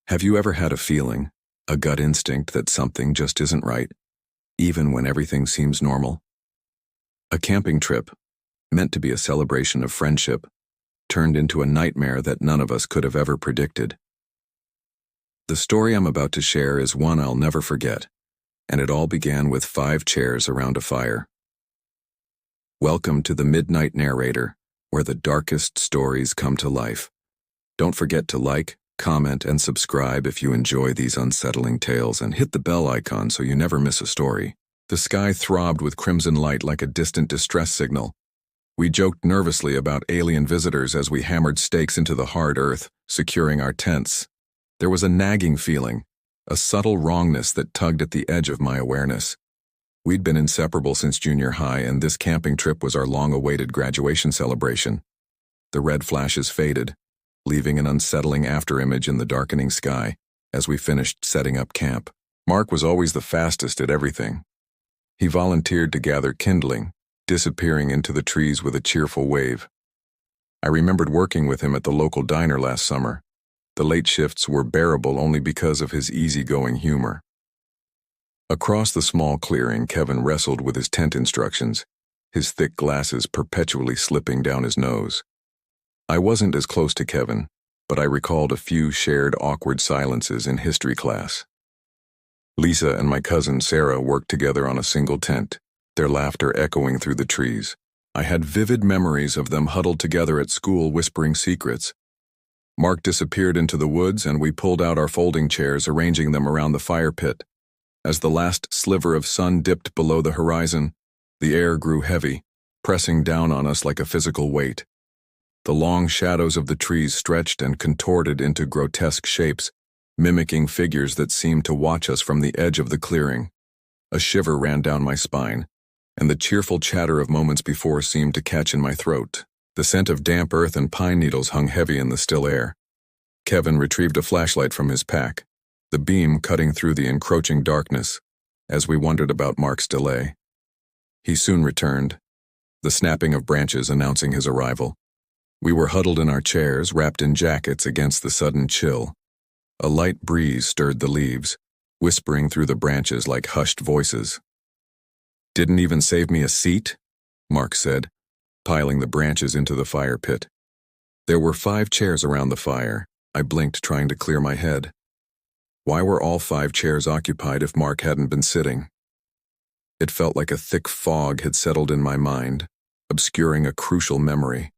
Have you ever had a feeling, a gut instinct that something just isn't right, even when everything seems normal? A camping trip, meant to be a celebration of friendship, turned into a nightmare that none of us could have ever predicted. The story I'm about to share is one I'll never forget, and it all began with 5 chairs around a fire. Welcome to the Midnight Narrator, where the darkest stories come to life. Don't forget to like, comment, and subscribe if you enjoy these unsettling tales, and hit the bell icon so you never miss a story. The sky throbbed with crimson light like a distant distress signal. We joked nervously about alien visitors as we hammered stakes into the hard earth, securing our tents. There was a nagging feeling, a subtle wrongness that tugged at the edge of my awareness. We'd been inseparable since junior high, and this camping trip was our long-awaited graduation celebration. The red flashes faded, leaving an unsettling afterimage in the darkening sky as we finished setting up camp. Mark was always the fastest at everything. He volunteered to gather kindling, disappearing into the trees with a cheerful wave. I remembered working with him at the local diner last summer. The late shifts were bearable only because of his easygoing humor. Across the small clearing, Kevin wrestled with his tent instructions, his thick glasses perpetually slipping down his nose. I wasn't as close to Kevin, but I recalled a few shared awkward silences in history class. Lisa and my cousin Sarah worked together on a single tent, their laughter echoing through the trees. I had vivid memories of them huddled together at school whispering secrets. Mark disappeared into the woods, and we pulled out our folding chairs, arranging them around the fire pit. As the last sliver of sun dipped below the horizon, the air grew heavy, pressing down on us like a physical weight. The long shadows of the trees stretched and contorted into grotesque shapes, mimicking figures that seemed to watch us from the edge of the clearing. A shiver ran down my spine, and the cheerful chatter of moments before seemed to catch in my throat. The scent of damp earth and pine needles hung heavy in the still air. Kevin retrieved a flashlight from his pack, the beam cutting through the encroaching darkness, as we wondered about Mark's delay. He soon returned, the snapping of branches announcing his arrival. We were huddled in our chairs, wrapped in jackets against the sudden chill. A light breeze stirred the leaves, whispering through the branches like hushed voices. "Didn't even save me a seat?" Mark said, piling the branches into the fire pit. There were 5 chairs around the fire. I blinked, trying to clear my head. Why were all 5 chairs occupied if Mark hadn't been sitting? It felt like a thick fog had settled in my mind, obscuring a crucial memory.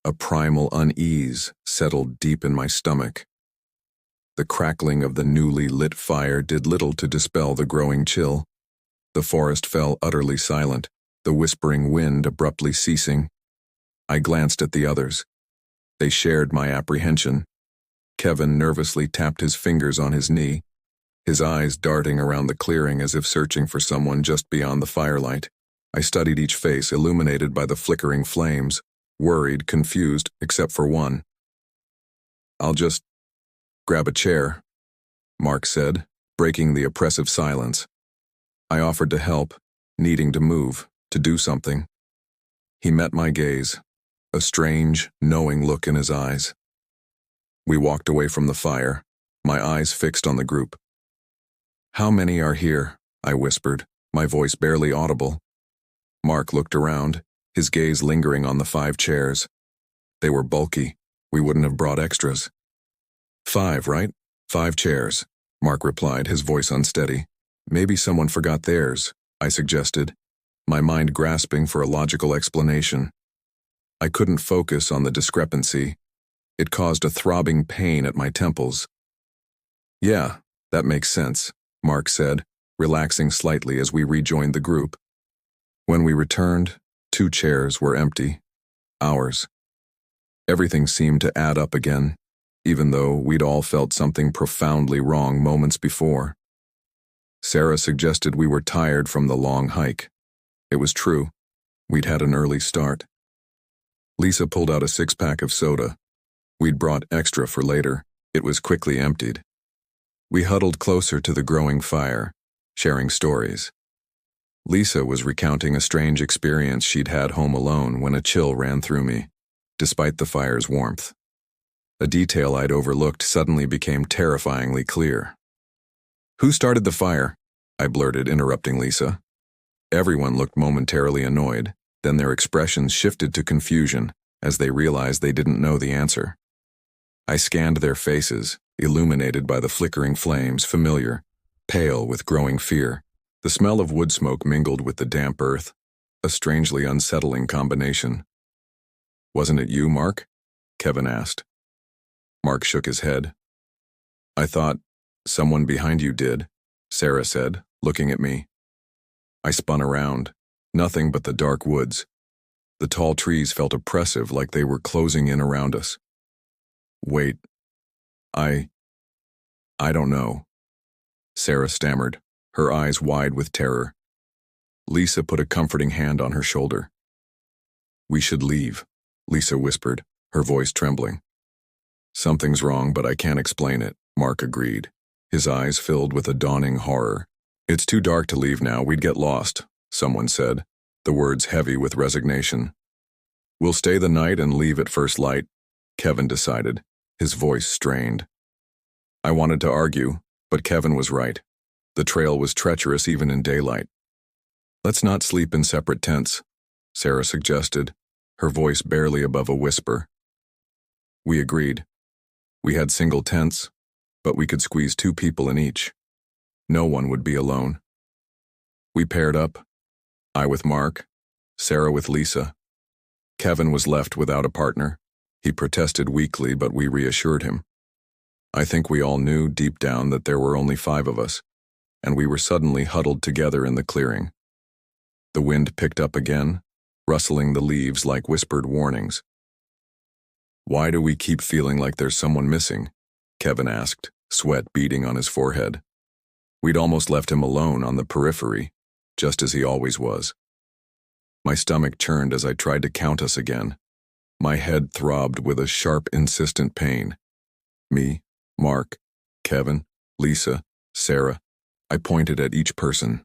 A primal unease settled deep in my stomach. The crackling of the newly lit fire did little to dispel the growing chill. The forest fell utterly silent, the whispering wind abruptly ceasing. I glanced at the others. They shared my apprehension. Kevin nervously tapped his fingers on his knee, his eyes darting around the clearing as if searching for someone just beyond the firelight. I studied each face illuminated by the flickering flames, worried, confused, except for one. "I'll just grab a chair," Mark said, breaking the oppressive silence. I offered to help, needing to move, to do something. He met my gaze, a strange, knowing look in his eyes. We walked away from the fire, my eyes fixed on the group. "How many are here?" I whispered, my voice barely audible. Mark looked around, his gaze lingering on the 5 chairs. They were bulky. We wouldn't have brought extras. "5, right? 5 chairs," Mark replied, his voice unsteady. "Maybe someone forgot theirs," I suggested, my mind grasping for a logical explanation. I couldn't focus on the discrepancy. It caused a throbbing pain at my temples. "Yeah, that makes sense," Mark said, relaxing slightly as we rejoined the group. When we returned, 2 chairs were empty. Ours. Everything seemed to add up again, even though we'd all felt something profoundly wrong moments before. Sarah suggested we were tired from the long hike. It was true. We'd had an early start. Lisa pulled out a 6-pack of soda. We'd brought extra for later. It was quickly emptied. We huddled closer to the growing fire, sharing stories. Lisa was recounting a strange experience she'd had home alone when a chill ran through me, despite the fire's warmth. A detail I'd overlooked suddenly became terrifyingly clear. "Who started the fire?" I blurted, interrupting Lisa. Everyone looked momentarily annoyed, then their expressions shifted to confusion as they realized they didn't know the answer. I scanned their faces, illuminated by the flickering flames, familiar, pale with growing fear. The smell of wood smoke mingled with the damp earth, a strangely unsettling combination. "Wasn't it you, Mark?" Kevin asked. Mark shook his head. "I thought someone behind you did," Sarah said, looking at me. I spun around. Nothing but the dark woods. The tall trees felt oppressive, like they were closing in around us. "Wait, I don't know," Sarah stammered, her eyes wide with terror. Lisa put a comforting hand on her shoulder. "We should leave," Lisa whispered, her voice trembling. "Something's wrong, but I can't explain it," Mark agreed, his eyes filled with a dawning horror. "It's too dark to leave now, we'd get lost," someone said, the words heavy with resignation. "We'll stay the night and leave at first light," Kevin decided, his voice strained. I wanted to argue, but Kevin was right. The trail was treacherous even in daylight. "Let's not sleep in separate tents," Sarah suggested, her voice barely above a whisper. We agreed. We had single tents, but we could squeeze 2 people in each. No one would be alone. We paired up, I with Mark, Sarah with Lisa. Kevin was left without a partner. He protested weakly, but we reassured him. I think we all knew deep down that there were only 5 of us, and we were suddenly huddled together in the clearing. The wind picked up again, rustling the leaves like whispered warnings. "Why do we keep feeling like there's someone missing?" Kevin asked, sweat beading on his forehead. We'd almost left him alone on the periphery, just as he always was. My stomach churned as I tried to count us again. My head throbbed with a sharp, insistent pain. Me, Mark, Kevin, Lisa, Sarah. I pointed at each person.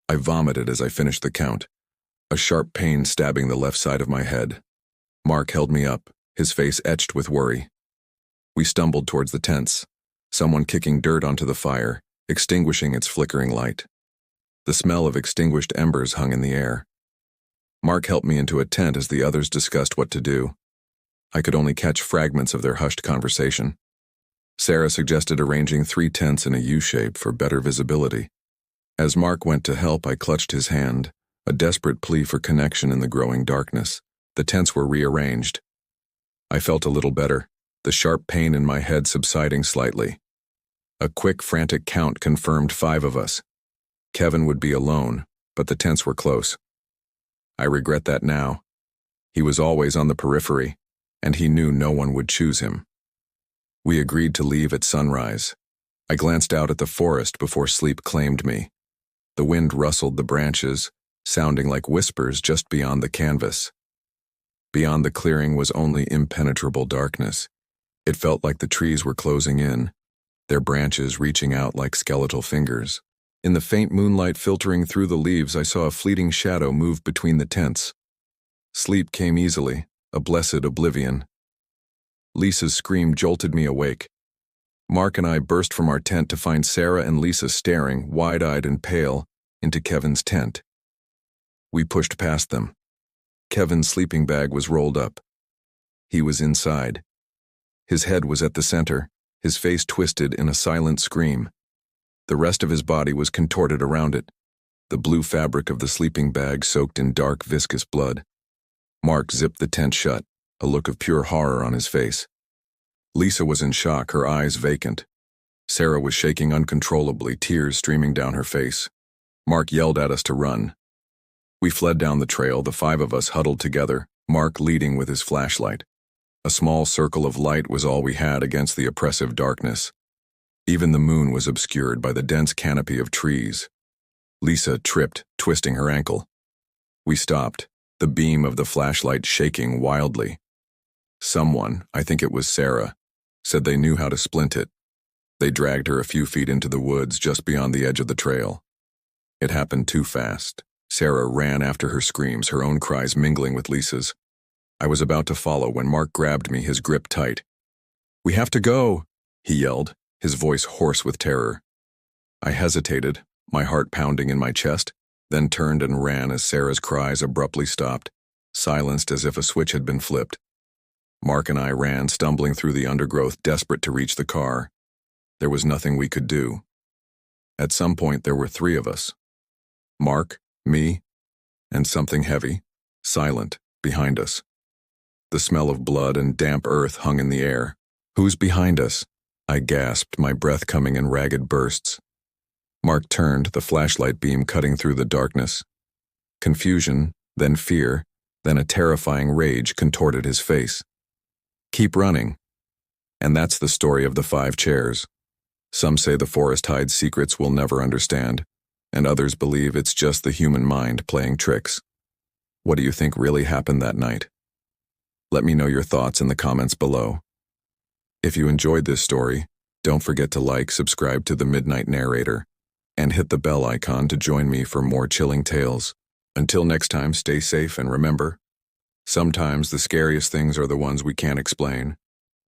I vomited as I finished the count, a sharp pain stabbing the left side of my head. Mark held me up, his face etched with worry. We stumbled towards the tents, someone kicking dirt onto the fire, extinguishing its flickering light. The smell of extinguished embers hung in the air. Mark helped me into a tent as the others discussed what to do. I could only catch fragments of their hushed conversation. Sarah suggested arranging 3 tents in a U-shape for better visibility. As Mark went to help, I clutched his hand, a desperate plea for connection in the growing darkness. The tents were rearranged. I felt a little better, the sharp pain in my head subsiding slightly. A quick, frantic count confirmed 5 of us. Kevin would be alone, but the tents were close. I regret that now. He was always on the periphery, and he knew no one would choose him. We agreed to leave at sunrise. I glanced out at the forest before sleep claimed me. The wind rustled the branches, sounding like whispers just beyond the canvas. Beyond the clearing was only impenetrable darkness. It felt like the trees were closing in, their branches reaching out like skeletal fingers. In the faint moonlight filtering through the leaves, I saw a fleeting shadow move between the tents. Sleep came easily, a blessed oblivion. Lisa's scream jolted me awake. Mark and I burst from our tent to find Sarah and Lisa staring, wide-eyed and pale, into Kevin's tent. We pushed past them. Kevin's sleeping bag was rolled up. He was inside. His head was at the center, his face twisted in a silent scream. The rest of his body was contorted around it, the blue fabric of the sleeping bag soaked in dark, viscous blood. Mark zipped the tent shut, a look of pure horror on his face. Lisa was in shock, her eyes vacant. Sarah was shaking uncontrollably, tears streaming down her face. Mark yelled at us to run. We fled down the trail, the 5 of us huddled together, Mark leading with his flashlight. A small circle of light was all we had against the oppressive darkness. Even the moon was obscured by the dense canopy of trees. Lisa tripped, twisting her ankle. We stopped, the beam of the flashlight shaking wildly. Someone, I think it was Sarah, said they knew how to splint it. They dragged her a few feet into the woods just beyond the edge of the trail. It happened too fast. Sarah ran after her screams, her own cries mingling with Lisa's. I was about to follow when Mark grabbed me, his grip tight. "We have to go," he yelled, his voice hoarse with terror. I hesitated, my heart pounding in my chest, then turned and ran as Sarah's cries abruptly stopped, silenced as if a switch had been flipped. Mark and I ran, stumbling through the undergrowth, desperate to reach the car. There was nothing we could do. At some point, there were three of us. Mark, me, and something heavy, silent, behind us. The smell of blood and damp earth hung in the air. "Who's behind us?" I gasped, my breath coming in ragged bursts. Mark turned, the flashlight beam cutting through the darkness. Confusion, then fear, then a terrifying rage contorted his face. "Keep running." And that's the story of the 5 chairs. Some say the forest hides secrets we'll never understand, and others believe it's just the human mind playing tricks. What do you think really happened that night? Let me know your thoughts in the comments below. If you enjoyed this story, don't forget to like, subscribe to the Midnight Narrator, and hit the bell icon to join me for more chilling tales. Until next time, stay safe and remember, sometimes the scariest things are the ones we can't explain.